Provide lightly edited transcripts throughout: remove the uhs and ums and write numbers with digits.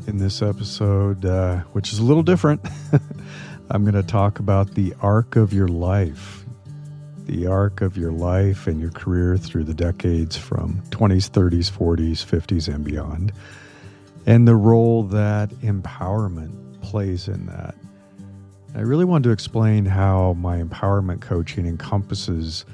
In this episode, which is a little different, I'm going to talk about the arc of your life. The arc of your life and your career through the decades from 20s, 30s, 40s, 50s, and beyond, and the role that empowerment plays in that. I really wanted to explain how my empowerment coaching encompasses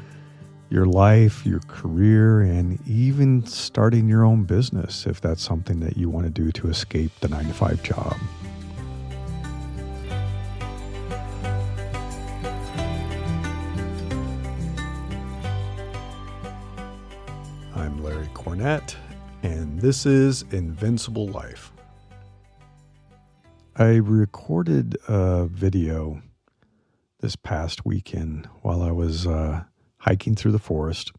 your life, your career, and even starting your own business if that's something that you want to do to escape the 9-to-5 job. I'm Larry Cornett, and this is Invincible Life. I recorded a video this past weekend while I was hiking through the forest,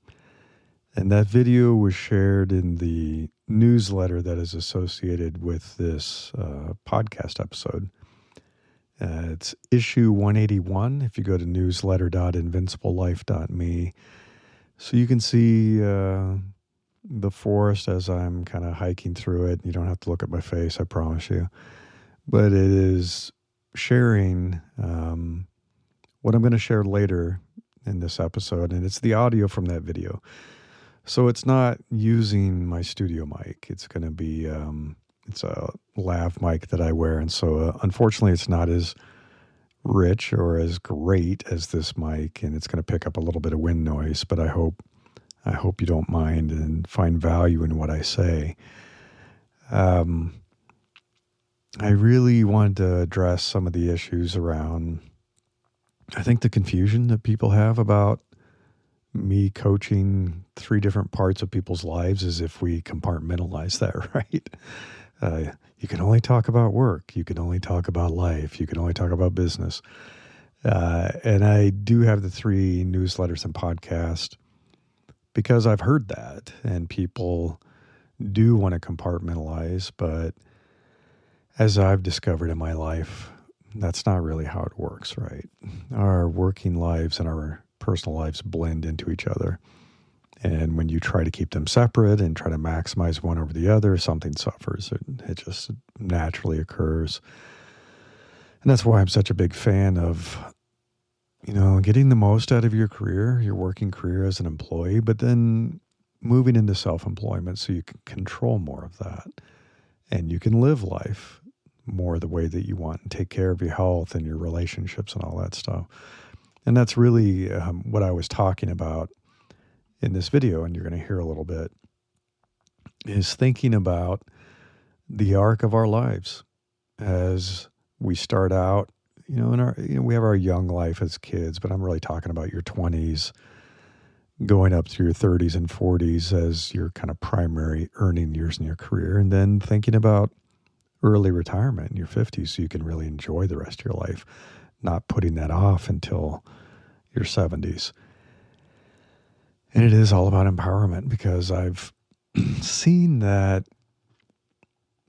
and that video was shared in the newsletter that is associated with this podcast episode. It's issue 181 if you go to newsletter.invinciblelife.me. So you can see the forest as I'm kind of hiking through it. You don't have to look at my face, I promise you. But it is sharing what I'm going to share later in this episode, and it's the audio from that video. So it's not using my studio mic. It's going to be, it's a lav mic that I wear, and so unfortunately it's not as rich or as great as this mic, and it's going to pick up a little bit of wind noise, but I hope you don't mind and find value in what I say. I really wanted to address some of the issues around, I think, the confusion that people have about me coaching 3 different parts of people's lives as if we compartmentalize that, right? You can only talk about work. You can only talk about life. You can only talk about business. And I do have the 3 newsletters and podcasts because I've heard that, and people do want to compartmentalize, but as I've discovered in my life, that's not really how it works, right? Our working lives and our personal lives blend into each other. And when you try to keep them separate and try to maximize one over the other, something suffers. It just naturally occurs. And that's why I'm such a big fan of, getting the most out of your career, your working career as an employee, but then moving into self-employment so you can control more of that. And you can live life more the way that you want and take care of your health and your relationships and all that stuff. And that's really what I was talking about in this video, and you're going to hear a little bit, is thinking about the arc of our lives as we start out, we have our young life as kids, but I'm really talking about your 20s, going up through your 30s and 40s as your kind of primary earning years in your career, and then thinking about early retirement in your 50s so you can really enjoy the rest of your life, not putting that off until your 70s. And it is all about empowerment, because I've seen that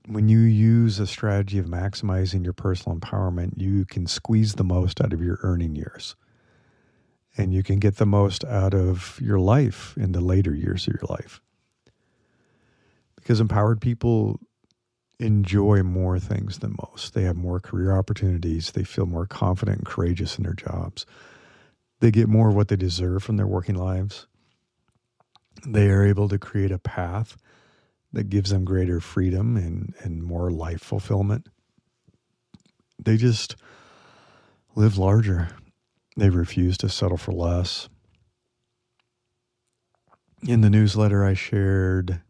when you use a strategy of maximizing your personal empowerment, you can squeeze the most out of your earning years. And you can get the most out of your life in the later years of your life. Because empowered people enjoy more things than most. They have more career opportunities. They feel more confident and courageous in their jobs. They get more of what they deserve from their working lives. They are able to create a path that gives them greater freedom and more life fulfillment. They just live larger. They refuse to settle for less. In the newsletter, I shared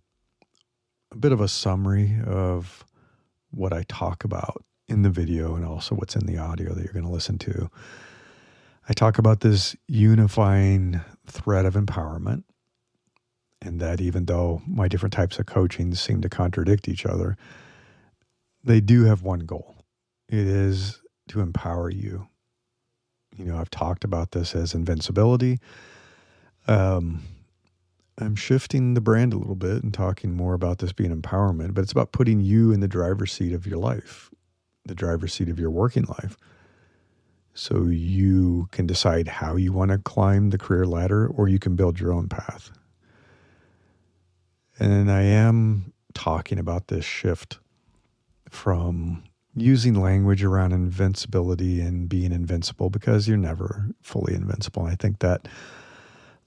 a bit of a summary of what I talk about in the video and also what's in the audio that you're going to listen to. I talk about this unifying thread of empowerment, and that even though my different types of coaching seem to contradict each other, they do have one goal. It is to empower you. I've talked about this as invincibility. I'm shifting the brand a little bit and talking more about this being empowerment, but it's about putting you in the driver's seat of your life, the driver's seat of your working life. So you can decide how you want to climb the career ladder, or you can build your own path. And I am talking about this shift from using language around invincibility and being invincible, because you're never fully invincible. I think that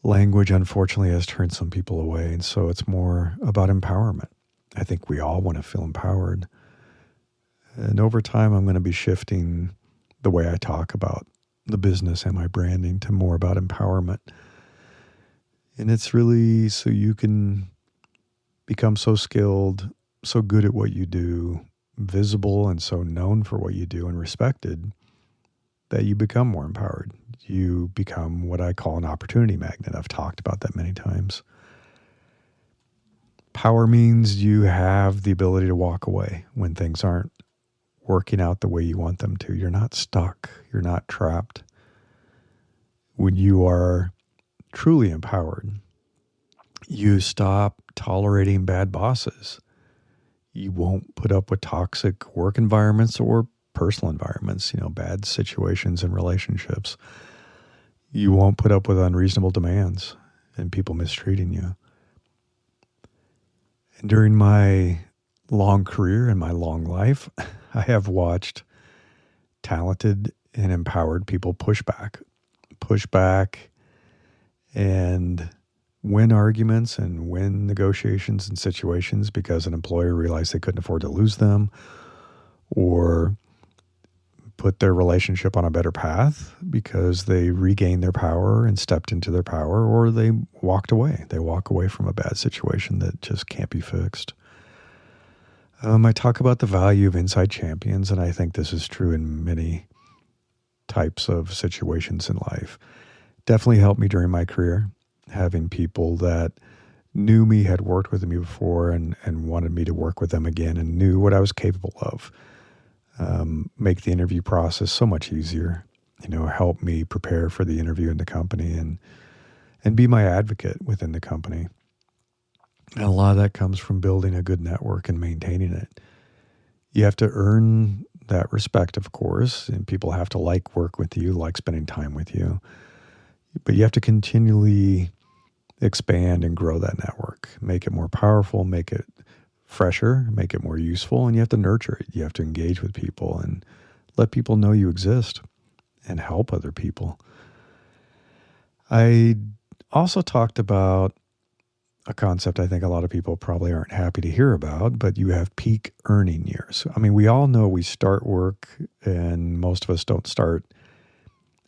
language, unfortunately, has turned some people away. And so it's more about empowerment. I think we all want to feel empowered. And over time, I'm going to be shifting the way I talk about the business and my branding to more about empowerment. And it's really so you can become so skilled, so good at what you do, visible and so known for what you do and respected, that you become more empowered. You become what I call an opportunity magnet. I've talked about that many times. Power means you have the ability to walk away when things aren't working out the way you want them to. You're not stuck. You're not trapped. When you are truly empowered, you stop tolerating bad bosses. You won't put up with toxic work environments or personal environments, bad situations and relationships. You won't put up with unreasonable demands and people mistreating you. And during my long career and my long life, I have watched talented and empowered people push back and win arguments and win negotiations and situations because an employer realized they couldn't afford to lose them, or put their relationship on a better path because they regained their power and stepped into their power, or they walked away. They walk away from a bad situation that just can't be fixed. I talk about the value of inside champions, and I think this is true in many types of situations in life. Definitely helped me during my career, having people that knew me, had worked with me before, and wanted me to work with them again, and knew what I was capable of. Make the interview process so much easier, help me prepare for the interview in the company, and be my advocate within the company. And a lot of that comes from building a good network and maintaining it. You have to earn that respect, of course, and people have to like work with you, like spending time with you. But you have to continually expand and grow that network, make it more powerful, make it fresher, make it more useful, and you have to nurture it. You have to engage with people and let people know you exist and help other people. I also talked about a concept I think a lot of people probably aren't happy to hear about, but you have peak earning years. I mean, we all know we start work, and most of us don't start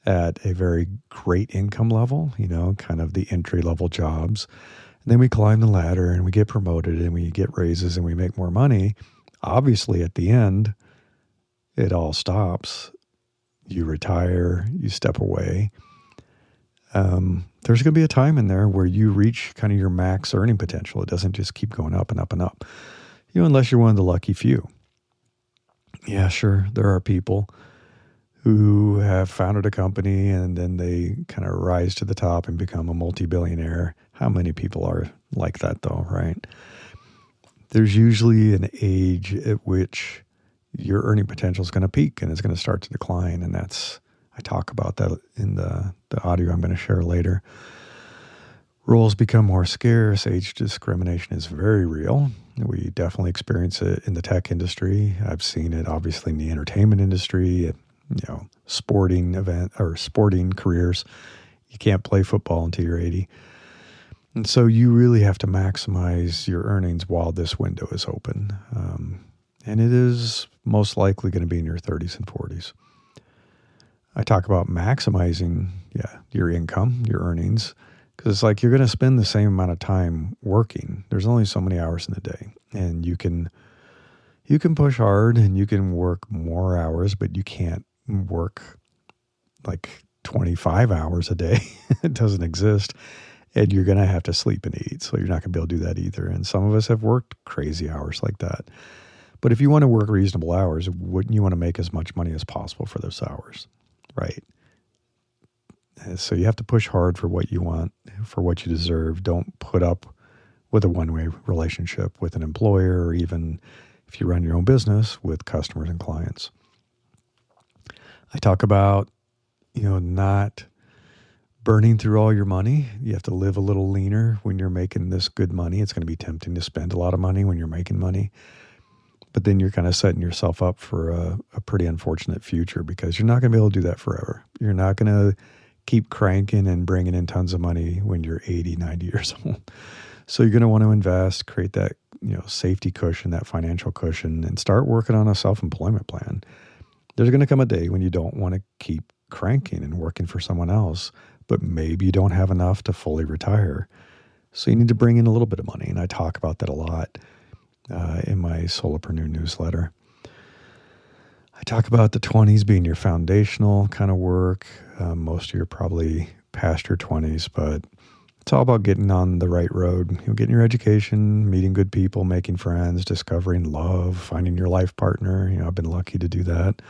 at a very great income level, kind of the entry level jobs. And then we climb the ladder and we get promoted and we get raises and we make more money. Obviously, at the end, it all stops. You retire, you step away. There's going to be a time in there where you reach kind of your max earning potential. It doesn't just keep going up and up and up, unless you're one of the lucky few. Yeah, sure, there are people who have founded a company and then they kind of rise to the top and become a multi-billionaire. How many people are like that though, right? There's usually an age at which your earning potential is going to peak and it's going to start to decline. And I talk about that in the audio I'm going to share later. Roles become more scarce. Age discrimination is very real. We definitely experience it in the tech industry. I've seen it obviously in the entertainment industry, sporting careers. You can't play football until you're 80. And so you really have to maximize your earnings while this window is open. And it is most likely going to be in your 30s and 40s. I talk about maximizing, your income, your earnings, because it's like you're going to spend the same amount of time working. There's only so many hours in the day, and you can push hard and you can work more hours, but you can't work like 25 hours a day. It doesn't exist. And you're going to have to sleep and eat. So you're not going to be able to do that either. And some of us have worked crazy hours like that. But if you want to work reasonable hours, wouldn't you want to make as much money as possible for those hours? Right? And so you have to push hard for what you want, for what you deserve. Don't put up with a one-way relationship with an employer, or even if you run your own business, with customers and clients. I talk about, not burning through all your money. You have to live a little leaner when you're making this good money. It's going to be tempting to spend a lot of money when you're making money. But then you're kind of setting yourself up for a pretty unfortunate future because you're not going to be able to do that forever. You're not going to keep cranking and bringing in tons of money when you're 80, 90 years old. So you're going to want to invest, create that, safety cushion, that financial cushion, and start working on a self-employment plan. There's going to come a day when you don't want to keep cranking and working for someone else, but maybe you don't have enough to fully retire. So you need to bring in a little bit of money. And I talk about that a lot in my Solopreneur newsletter. I talk about the 20s being your foundational kind of work. Most of you are probably past your 20s, but it's all about getting on the right road, getting your education, meeting good people, making friends, discovering love, finding your life partner. I've been lucky to do that.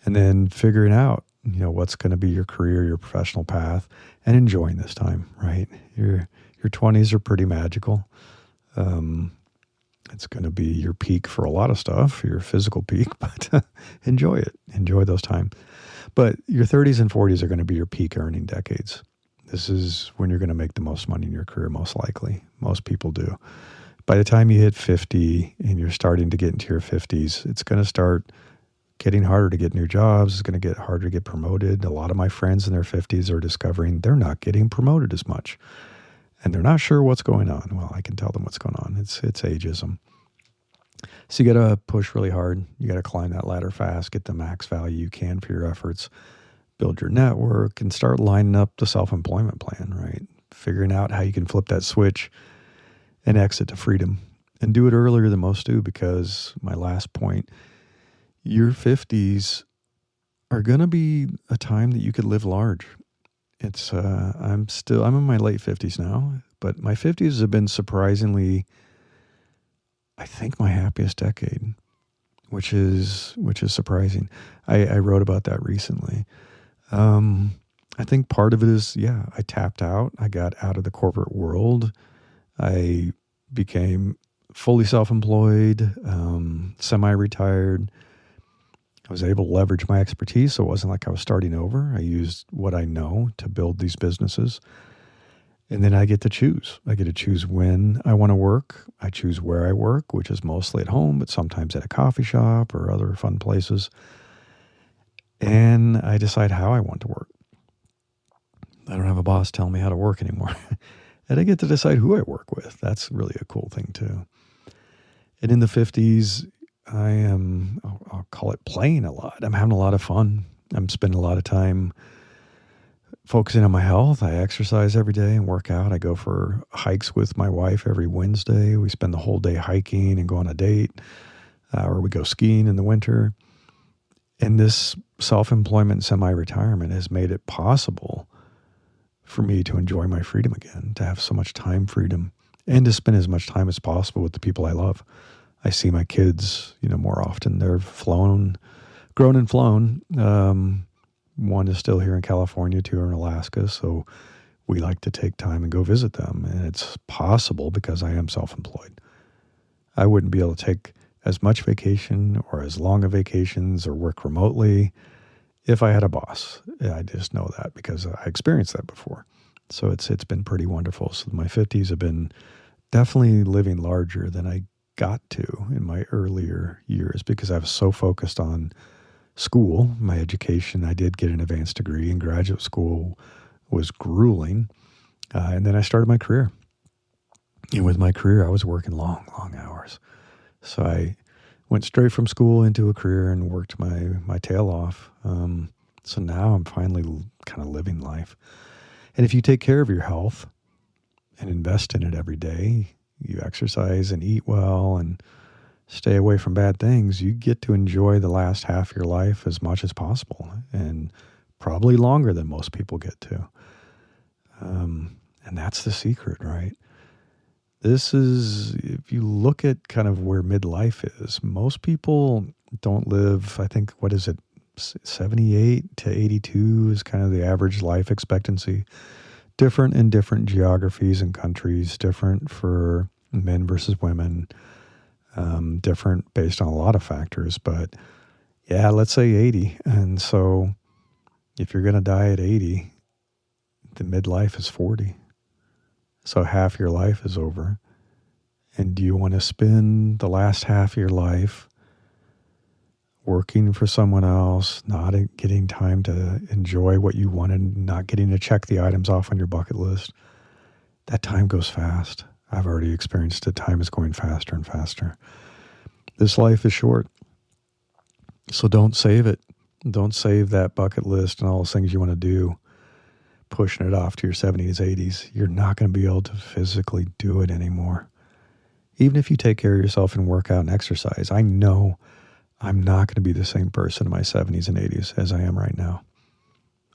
And then figuring out, what's going to be your career, your professional path, and enjoying this time, right? Your 20s are pretty magical. It's going to be your peak for a lot of stuff, your physical peak, but enjoy it. Enjoy those times. But your 30s and 40s are going to be your peak earning decades. This is when you're going to make the most money in your career, most likely. Most people do. By the time you hit 50 and you're starting to get into your 50s, it's going to start getting harder to get new jobs. It's going to get harder to get promoted. A lot of my friends in their 50s are discovering they're not getting promoted as much. And they're not sure what's going on. Well, I can tell them what's going on. It's ageism. So you got to push really hard. You got to climb that ladder fast, get the max value you can for your efforts, build your network, and start lining up the self-employment plan, right? Figuring out how you can flip that switch and exit to freedom. And do it earlier than most do, because my last point, your 50s are going to be a time that you could live large. It's I'm in my late 50s now, but my 50s have been surprisingly, I think, my happiest decade, which is surprising. I wrote about that recently. I think part of it is, I tapped out. I got out of the corporate world. I became fully self-employed, semi-retired. I was able to leverage my expertise, so it wasn't like I was starting over. I used what I know to build these businesses. And then I get to choose. I get to choose when I want to work. I choose where I work, which is mostly at home, but sometimes at a coffee shop or other fun places. And I decide how I want to work. I don't have a boss telling me how to work anymore. And I get to decide who I work with. That's really a cool thing too. And in the 50s, I'll call it playing a lot. I'm having a lot of fun. I'm spending a lot of time focusing on my health. I exercise every day and work out. I go for hikes with my wife every Wednesday. We spend the whole day hiking and go on a date, or we go skiing in the winter. And this self-employment, semi-retirement has made it possible for me to enjoy my freedom again, to have so much time freedom, and to spend as much time as possible with the people I love. I see my kids, more often. They're grown and flown. One is still here in California, two are in Alaska. So we like to take time and go visit them. And it's possible because I am self-employed. I wouldn't be able to take as much vacation or as long of vacations or work remotely if I had a boss. I just know that because I experienced that before. So it's been pretty wonderful. So my 50s have been definitely living larger than I got to in my earlier years because I was so focused on school, my education. I did get an advanced degree, and graduate school was grueling. And then I started my career. And with my career, I was working long, long hours. So I went straight from school into a career and worked my tail off. So now I'm finally kind of living life. And if you take care of your health and invest in it every day, you exercise and eat well and stay away from bad things, you get to enjoy the last half of your life as much as possible, and probably longer than most people get to. And that's the secret, right? This is, if you look at kind of where midlife is, most people don't live, I think, 78 to 82 is kind of the average life expectancy. Different in different geographies and countries, different for men versus women, different based on a lot of factors. But yeah, let's say 80. And so if you're going to die at 80, the midlife is 40. So half your life is over. And do you want to spend the last half of your life working for someone else, not getting time to enjoy what you wanted, not getting to check the items off on your bucket list? That time goes fast. I've already experienced it. Time is going faster and faster. This life is short. So don't save it. Don't save that bucket list and all those things you want to do, pushing it off to your 70s, 80s. You're not going to be able to physically do it anymore. Even if you take care of yourself and work out and exercise, I know I'm not going to be the same person in my 70s and 80s as I am right now.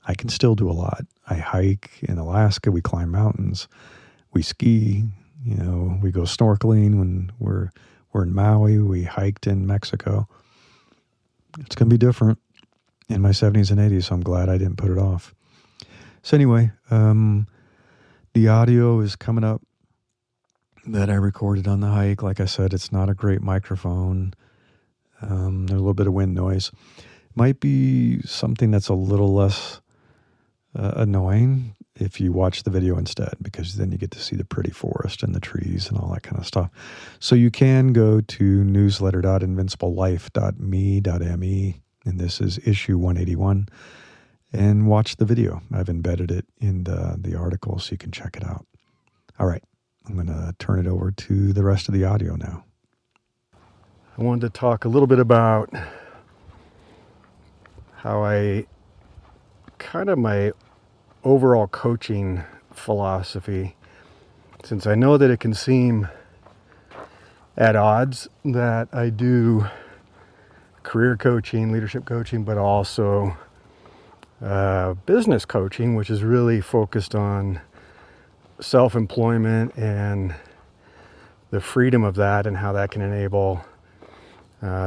I can still do a lot. I hike in Alaska. We climb mountains. We ski. We go snorkeling when we're in Maui. We hiked in Mexico. It's going to be different in my 70s and 80s, so I'm glad I didn't put it off. So anyway, the audio is coming up that I recorded on the hike. Like I said, it's not a great microphone. There's a little bit of wind noise. Might be something that's a little less annoying if you watch the video instead, because then you get to see the pretty forest and the trees and all that kind of stuff. So you can go to newsletter.invinciblelife.me.me, and this is issue 181, and watch the video. I've embedded it in the article so you can check it out. All right, I'm going to turn it over to the rest of the audio now. I wanted to talk a little bit about how my overall coaching philosophy, since I know that it can seem at odds that I do career coaching, leadership coaching, but also business coaching, which is really focused on self-employment and the freedom of that and how that can enable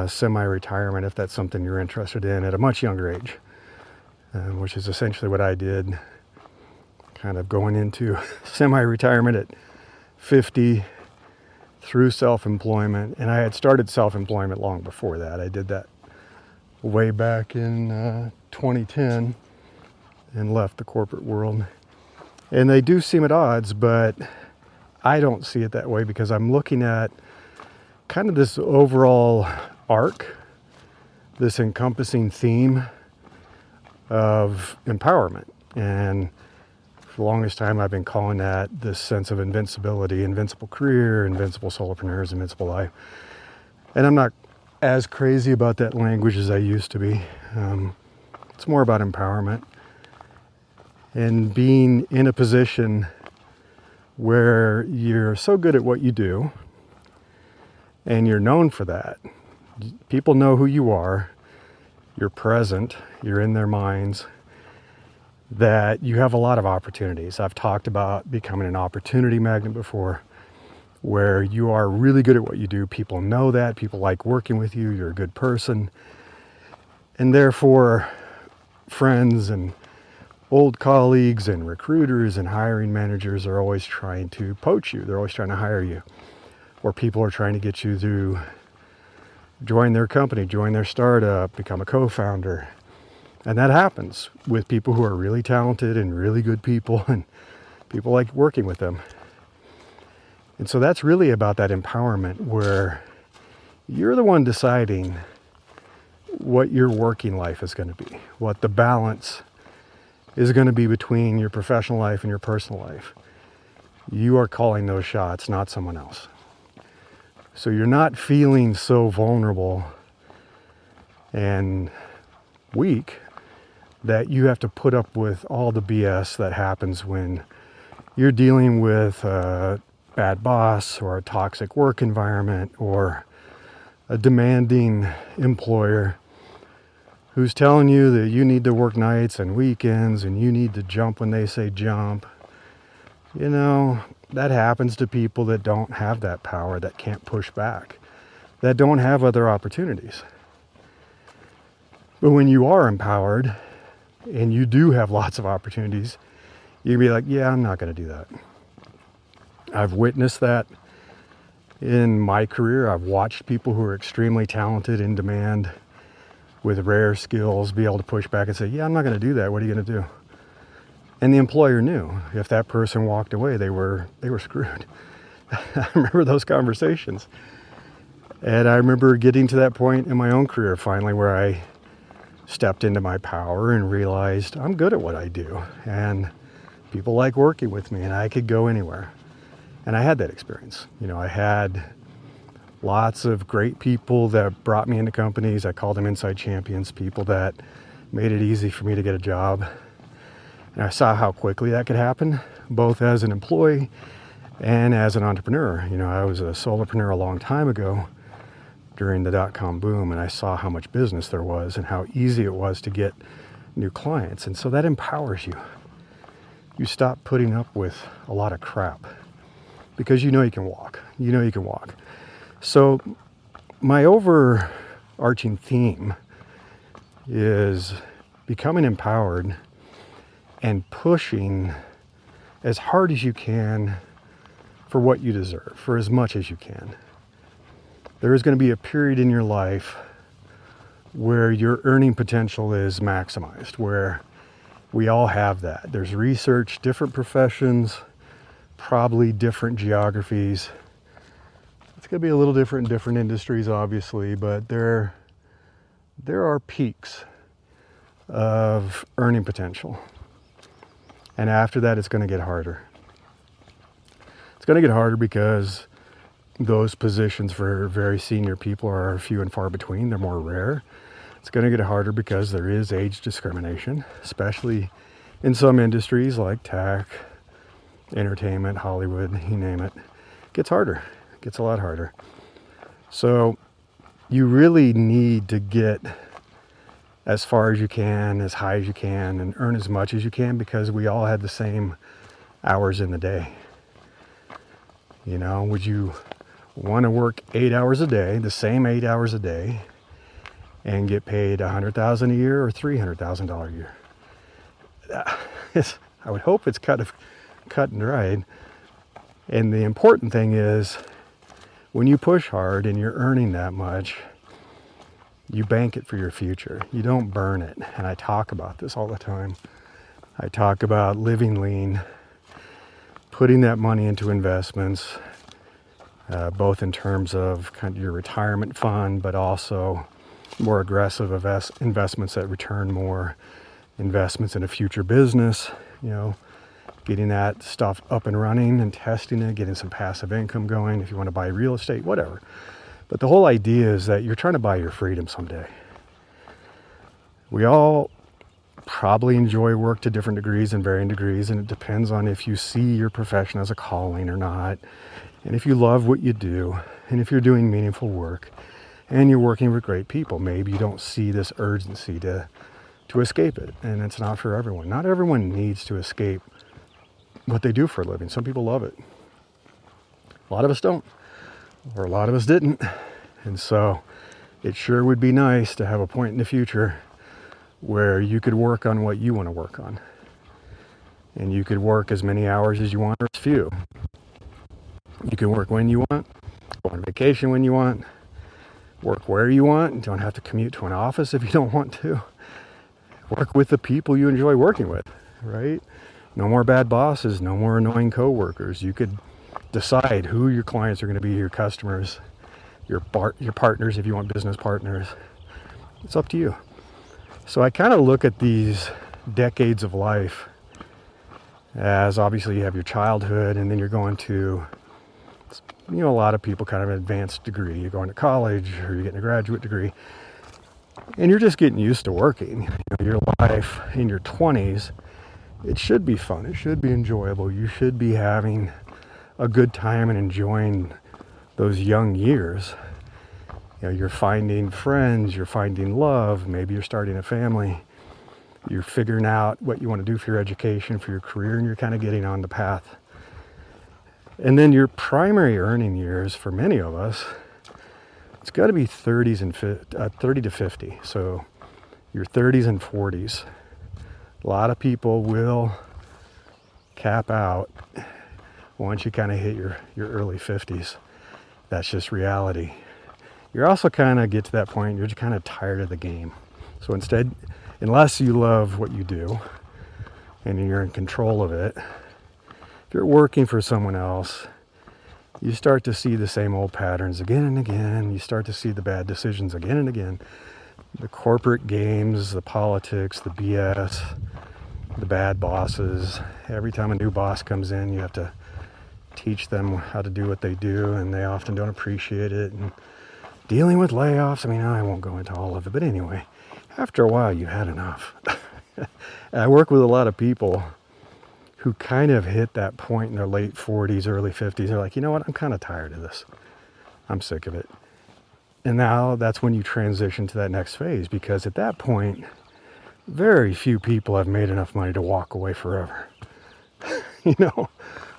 semi-retirement if that's something you're interested in at a much younger age, which is essentially what I did, kind of going into semi-retirement at 50 through self-employment. And I had started self-employment long before that. I did that way back in 2010 and left the corporate world. And they do seem at odds, but I don't see it that way because I'm looking at kind of this overall arc, this encompassing theme of empowerment. And for the longest time, I've been calling that this sense of invincibility, invincible career, invincible solopreneurs, invincible life. And I'm not as crazy about that language as I used to be. It's more about empowerment and being in a position where you're so good at what you do and you're known for that. People know who you are. You're present. You're in their minds. That you have a lot of opportunities. I've talked about becoming an opportunity magnet before, where you are really good at what you do. People know that. People like working with you. You're a good person. And therefore, friends and old colleagues and recruiters and hiring managers are always trying to poach you. They're always trying to hire you. Or people are trying to get you to join their company, join their startup, become a co-founder. And that happens with people who are really talented and really good people, and people like working with them. And so that's really about that empowerment where you're the one deciding what your working life is going to be, what the balance is going to be between your professional life and your personal life. You are calling those shots, not someone else. So you're not feeling so vulnerable and weak that you have to put up with all the BS that happens when you're dealing with a bad boss or a toxic work environment or a demanding employer who's telling you that you need to work nights and weekends and you need to jump when they say jump. You know, that happens to people that don't have that power, that can't push back, that don't have other opportunities. But when you are empowered and you do have lots of opportunities, you can be like, yeah, I'm not going to do that. I've witnessed that in my career. I've watched people who are extremely talented, in demand, with rare skills, be able to push back and say, yeah, I'm not going to do that. What are you going to do? And the employer knew if that person walked away, they were screwed. I remember those conversations. And I remember getting to that point in my own career finally where I stepped into my power and realized I'm good at what I do. And people like working with me and I could go anywhere. And I had that experience. I had lots of great people that brought me into companies. I called them inside champions, people that made it easy for me to get a job. And I saw how quickly that could happen, both as an employee and as an entrepreneur. I was a solopreneur a long time ago during the dot-com boom, and I saw how much business there was and how easy it was to get new clients. And so that empowers you. You stop putting up with a lot of crap because you can walk. You can walk. So my overarching theme is becoming empowered and pushing as hard as you can for what you deserve, for as much as you can. There is going to be a period in your life where your earning potential is maximized, where we all have that. There's research, different professions, probably different geographies. It's going to be a little different in different industries, obviously, but there are peaks of earning potential. And after that, it's going to get harder. It's going to get harder because those positions for very senior people are few and far between. They're more rare. It's going to get harder because there is age discrimination, especially in some industries like tech, entertainment, Hollywood, you name it. It gets harder. It gets a lot harder. So you really need to get as far as you can, as high as you can, and earn as much as you can because we all had the same hours in the day. Would you want to work 8 hours a day, the same 8 hours a day, and get paid $100,000 a year or $300,000 a year? I would hope it's cut and dried. And the important thing is, when you push hard and you're earning that much, you bank it for your future. You don't burn it. And I talk about this all the time. I talk about living lean, putting that money into investments, both in terms of kind of your retirement fund, but also more aggressive investments that return more, investments in a future business, getting that stuff up and running and testing it, getting some passive income going if you want to buy real estate, whatever. But the whole idea is that you're trying to buy your freedom someday. We all probably enjoy work to different degrees and varying degrees, and it depends on if you see your profession as a calling or not, and if you love what you do, and if you're doing meaningful work, and you're working with great people. Maybe you don't see this urgency to escape it, and it's not for everyone. Not everyone needs to escape what they do for a living. Some people love it. A lot of us don't, or a lot of us didn't. And so it sure would be nice to have a point in the future where you could work on what you want to work on. And you could work as many hours as you want or as few. You can work when you want, go on vacation when you want, work where you want. You don't have to commute to an office if you don't want to. Work with the people you enjoy working with, right? No more bad bosses, no more annoying coworkers. You could decide who your clients are going to be, your customers, your partners if you want business partners. It's up to you. So I kind of look at these decades of life as obviously you have your childhood and then you're going to, a lot of people kind of an advanced degree. You're going to college or you're getting a graduate degree and you're just getting used to working. Your life in your 20s, it should be fun. It should be enjoyable. You should be having a good time and enjoying those young years. You're finding friends, you're finding love, maybe you're starting a family, you're figuring out what you want to do for your education, for your career, and you're kind of getting on the path. And then your primary earning years for many of us, it's got to be 30 to 50. So your 30s and 40s. A lot of people will cap out once you kind of hit your early 50s. That's just reality. You're also kind of get to that point, you're just kind of tired of the game. So instead, unless you love what you do and you're in control of it, if you're working for someone else, you start to see the same old patterns again and again. You start to see the bad decisions again and again. The corporate games, the politics, the BS, the bad bosses. Every time a new boss comes in, you have to teach them how to do what they do, and they often don't appreciate it. And dealing with layoffs, I mean, I won't go into all of it, but anyway, after a while, you've had enough. I work with a lot of people who kind of hit that point in their late 40s, early 50s. They're like, you know what, I'm kind of tired of this. I'm sick of it. And now that's when you transition to that next phase, because at that point, very few people have made enough money to walk away forever. You know,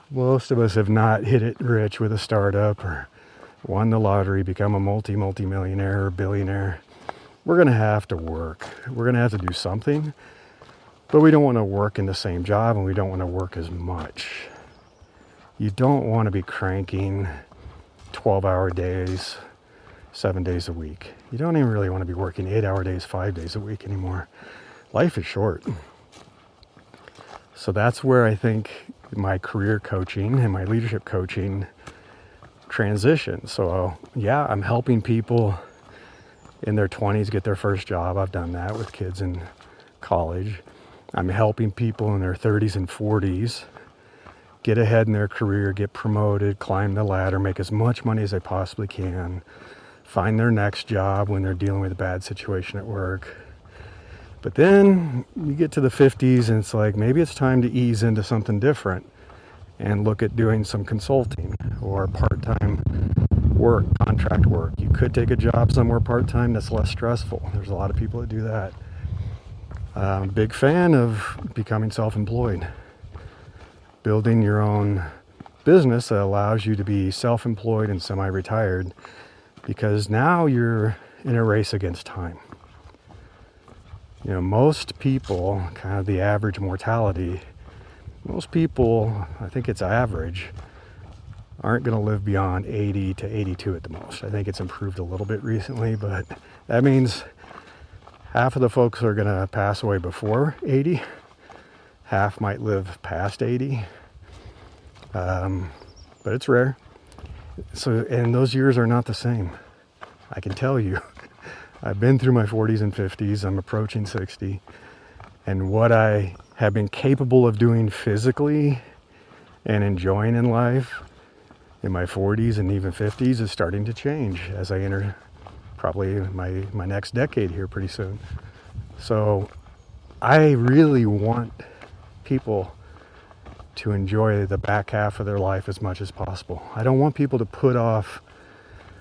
most of us have not hit it rich with a startup or won the lottery, become a multi-millionaire or billionaire. We're going to have to work. We're going to have to do something, but we don't want to work in the same job, and we don't want to work as much. You don't want to be cranking 12-hour days, 7 days a week. You don't even really want to be working 8-hour days, 5 days a week anymore. Life is short. So that's where I think my career coaching and my leadership coaching transition. So yeah, I'm helping people in their 20s get their first job. I've done that with kids in college. I'm helping people in their 30s and 40s get ahead in their career, get promoted, climb the ladder, make as much money as they possibly can, find their next job when they're dealing with a bad situation at work. But then you get to the 50s and it's like, maybe it's time to ease into something different and look at doing some consulting or part-time work, contract work. You could take a job somewhere part-time that's less stressful. There's a lot of people that do that. I'm a big fan of becoming self-employed, building your own business that allows you to be self-employed and semi-retired, because now you're in a race against time. You know, most people, kind of the average mortality, most people, I think it's average, aren't going to live beyond 80 to 82 at the most. I think it's improved a little bit recently, but that means half of the folks are going to pass away before 80. Half might live past 80. But it's rare. So, and those years are not the same. I can tell you. I've been through my 40s and 50s. I'm approaching 60. And what I have been capable of doing physically and enjoying in life in my 40s and even 50s is starting to change as I enter probably my next decade here pretty soon. So I really want people to enjoy the back half of their life as much as possible. I don't want people to put off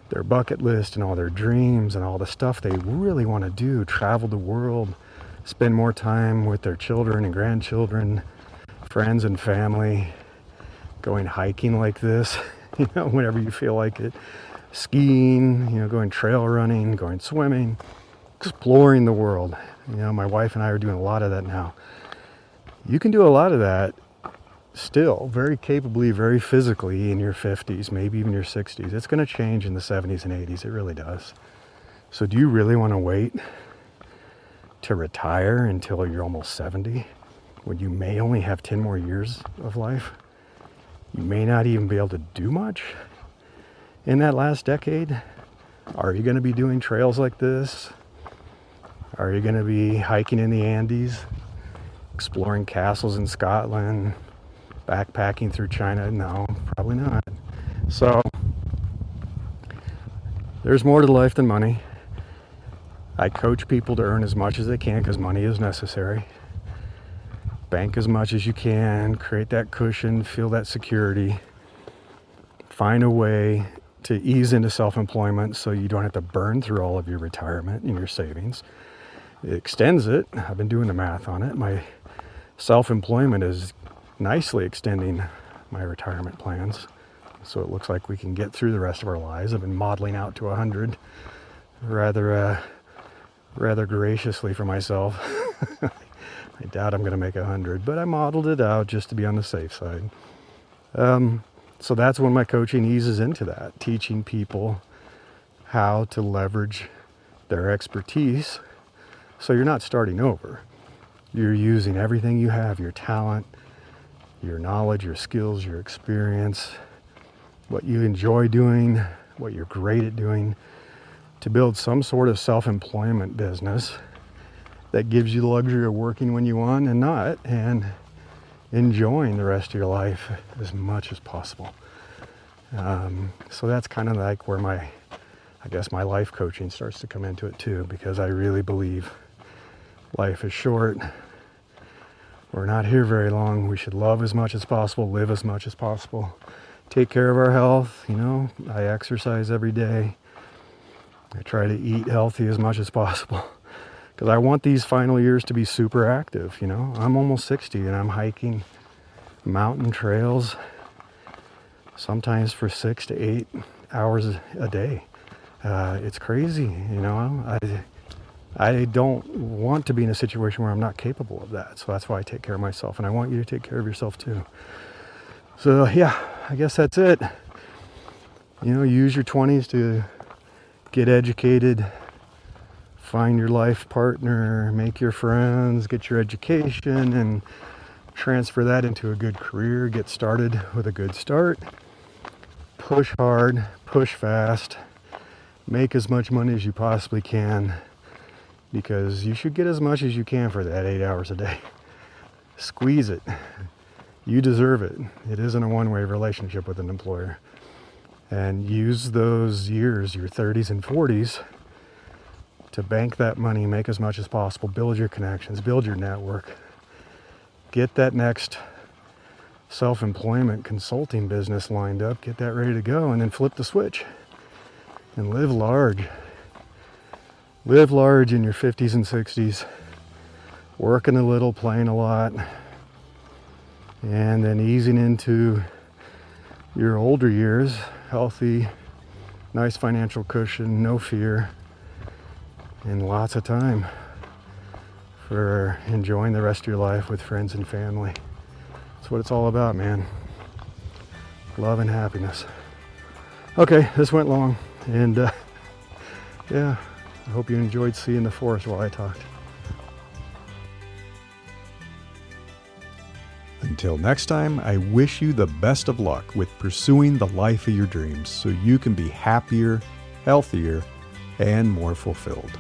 their bucket list and all their dreams and all the stuff they really want to do, travel the world, spend more time with their children and grandchildren, friends and family, going hiking like this, you know, whenever you feel like it, skiing, you know, going trail running, going swimming, exploring the world. You know, my wife and I are doing a lot of that now. You can do a lot of that still very capably, very physically in your 50s, maybe even your 60s. It's going to change in the 70s and 80s. It really does. So do you really want to wait to retire until you're almost 70 when you may only have 10 more years of life? You may not even be able to do much in that last decade. Are you going to be doing trails like this? Are you going to be hiking in the Andes, exploring castles in Scotland, backpacking through China? No, probably not. So there's more to life than money. I coach people to earn as much as they can because money is necessary. Bank as much as you can, create that cushion, feel that security. Find a way to ease into self-employment so you don't have to burn through all of your retirement and your savings. It extends it. I've been doing the math on it. My self-employment is nicely extending my retirement plans, so it looks like we can get through the rest of our lives. I've been modeling out to 100 rather graciously for myself. I doubt I'm going to make 100, but I modeled it out just to be on the safe side. So that's when my coaching eases into that, teaching people how to leverage their expertise so you're not starting over. You're using everything you have, your talent, your knowledge, your skills, your experience, what you enjoy doing, what you're great at doing, to build some sort of self-employment business that gives you the luxury of working when you want and not, and enjoying the rest of your life as much as possible. So that's kind of like where my life coaching starts to come into it too, because I really believe life is short. We're not here very long. We should love as much as possible, live as much as possible, take care of our health. I exercise every day. I try to eat healthy as much as possible because I want these final years to be super active. I'm almost 60 and I'm hiking mountain trails sometimes for 6 to 8 hours a day. It's crazy. I don't want to be in a situation where I'm not capable of that. So that's why I take care of myself, and I want you to take care of yourself too. So yeah, I guess that's it. Use your 20s to get educated, find your life partner, make your friends, get your education, and transfer that into a good career. Get started with a good start. Push hard, push fast, make as much money as you possibly can, because you should get as much as you can for that 8 hours a day. Squeeze it. You deserve it. It isn't a one-way relationship with an employer. And use those years, your 30s and 40s, to bank that money, make as much as possible, build your connections, build your network, get that next self-employment consulting business lined up, get that ready to go, and then flip the switch and live large. Live large in your 50s and 60s, working a little, playing a lot, and then easing into your older years, healthy, nice financial cushion, no fear, and lots of time for enjoying the rest of your life with friends and family. That's what it's all about, man. Love and happiness. Okay, this went long, and yeah, I hope you enjoyed seeing the forest while I talked. Until next time, I wish you the best of luck with pursuing the life of your dreams so you can be happier, healthier, and more fulfilled.